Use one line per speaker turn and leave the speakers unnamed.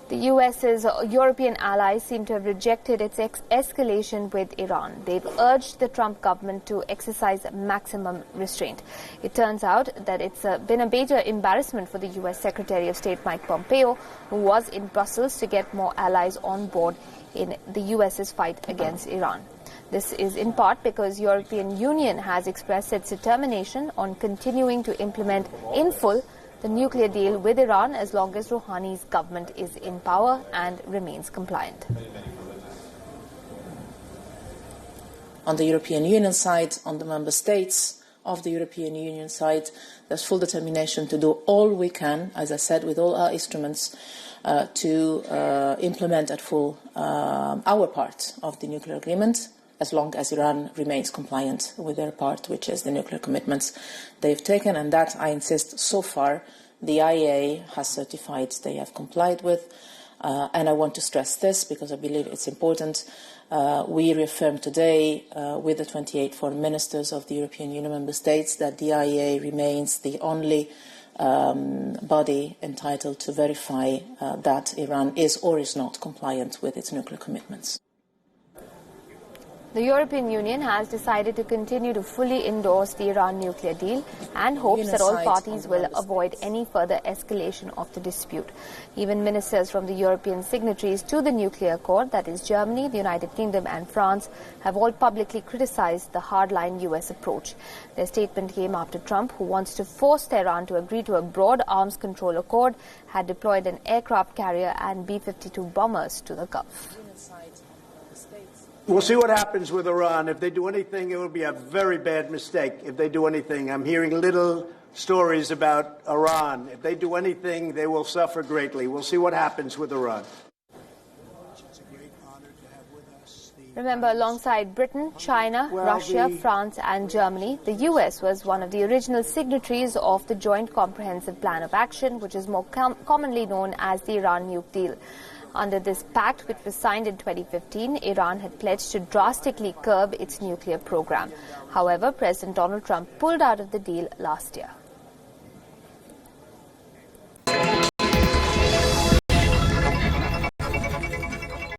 The US's European allies seem to have rejected its escalation with Iran. They've urged the Trump government to exercise maximum restraint. It turns out that it's been a major embarrassment for the US Secretary of State Mike Pompeo, who was in Brussels to get more allies on board in the US's fight against Iran. This is in part because European Union has expressed its determination on continuing to implement in full the nuclear deal with Iran as long as Rouhani's government is in power and remains compliant.
On the European Union side, on the member states of the European Union side, there's full determination to do all we can, as I said, with all our instruments, to implement at full our part of the nuclear agreement, as long as Iran remains compliant with their part, which is the nuclear commitments they've taken. And that, I insist, so far, the IAEA has certified they have complied with. And I want to stress this because I believe it's important. We reaffirm today with the 28 foreign ministers of the European Union member states that the IAEA remains the only body entitled to verify that Iran is or is not compliant with its nuclear commitments.
The European Union has decided to continue to fully endorse the Iran nuclear deal and hopes that all parties will avoid any further escalation of the dispute. Even ministers from the European signatories to the nuclear accord, that is Germany, the United Kingdom and France, have all publicly criticized the hardline US approach. Their statement came after Trump, who wants to force Tehran to agree to a broad arms control accord, had deployed an aircraft carrier and B-52 bombers to the Gulf.
We'll see what happens with Iran. If they do anything, it will be a very bad mistake. If they do anything, I'm hearing little stories about Iran. If they do anything, they will suffer greatly. We'll see what happens with Iran.
Remember, alongside Britain, China, Russia, France and Germany, the US was one of the original signatories of the Joint Comprehensive Plan of Action, which is more commonly known as the Iran nuke deal. Under this pact, which was signed in 2015, Iran had pledged to drastically curb its nuclear program. However, President Donald Trump pulled out of the deal last year.